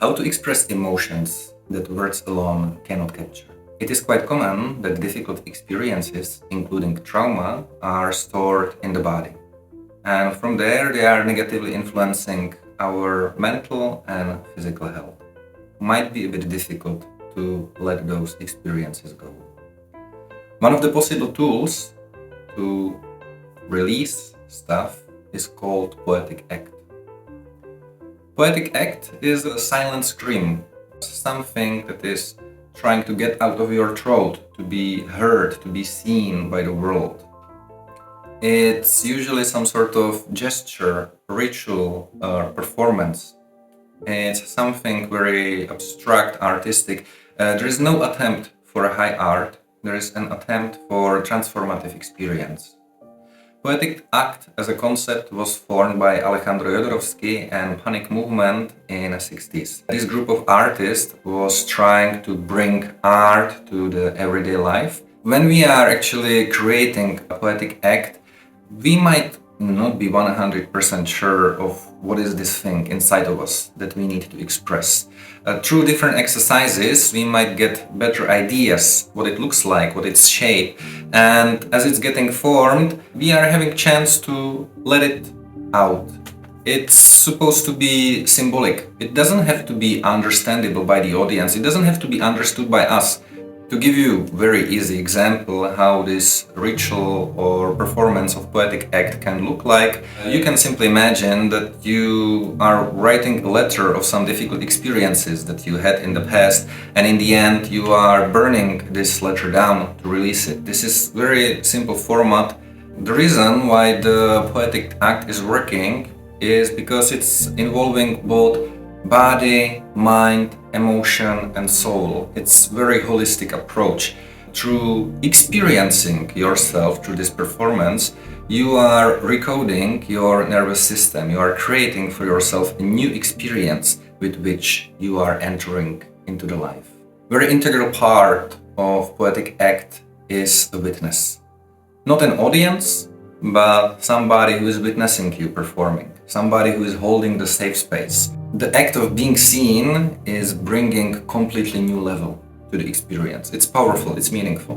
How to express emotions that words alone cannot capture. It is quite common that difficult experiences, including trauma, are stored in the body. And from there, they are negatively influencing our mental and physical health. Might be a bit difficult to let those experiences go. One of the possible tools to release stuff is called poetic act. Poetic act is a silent scream, something that is trying to get out of your throat, to be heard, to be seen by the world. It's usually some sort of gesture, ritual, or performance. It's something very abstract, artistic. There is no attempt for a high art, there is an attempt for transformative experience. Poetic act as a concept was formed by Alejandro Jodorowsky and Panic movement in the 60s. This group of artists was trying to bring art to the everyday life. When we are actually creating a poetic act, we might not be 100% sure of what is this thing inside of us that we need to express. Through different exercises, we might get better ideas, what it looks like, what its shape. And as it's getting formed, we are having chance to let it out. It's supposed to be symbolic. It doesn't have to be understandable by the audience. It doesn't have to be understood by us. To give you a very easy example how this ritual or performance of poetic act can look like, you can simply imagine that you are writing a letter of some difficult experiences that you had in the past, and in the end you are burning this letter down to release it. This is very simple format. The reason why the poetic act is working is because it's involving both body, mind, emotion and soul. It's very holistic approach. Through experiencing yourself through this performance, you are recoding your nervous system. You are creating for yourself a new experience with which you are entering into the life. Very integral part of poetic act is a witness. Not an audience, but somebody who is witnessing you performing. Somebody who is holding the safe space. The act of being seen is bringing completely new level to the experience. It's powerful, it's meaningful.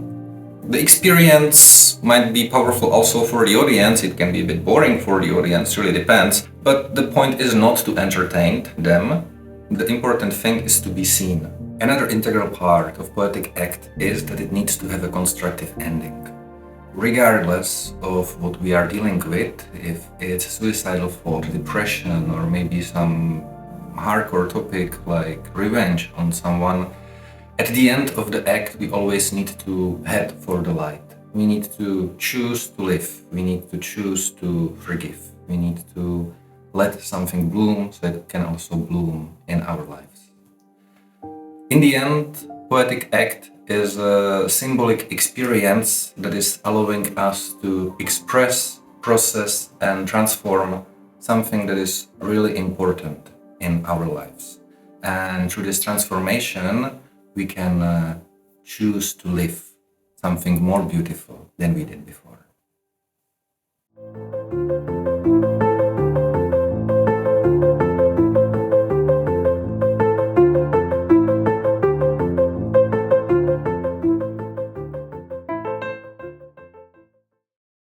The experience might be powerful also for the audience. It can be a bit boring for the audience, really depends. But the point is not to entertain them. The important thing is to be seen. Another integral part of poetic act is that it needs to have a constructive ending. Regardless of what we are dealing with, if it's suicidal thought, depression, or maybe some hardcore topic like revenge on someone, at the end of the act we always need to head for the light. We need to choose to live. We need to choose to forgive. We need to let something bloom so that it can also bloom in our lives. In the end, poetic act is a symbolic experience that is allowing us to express, process and transform something that is really important in our lives. And through this transformation, we can choose to live something more beautiful than we did before.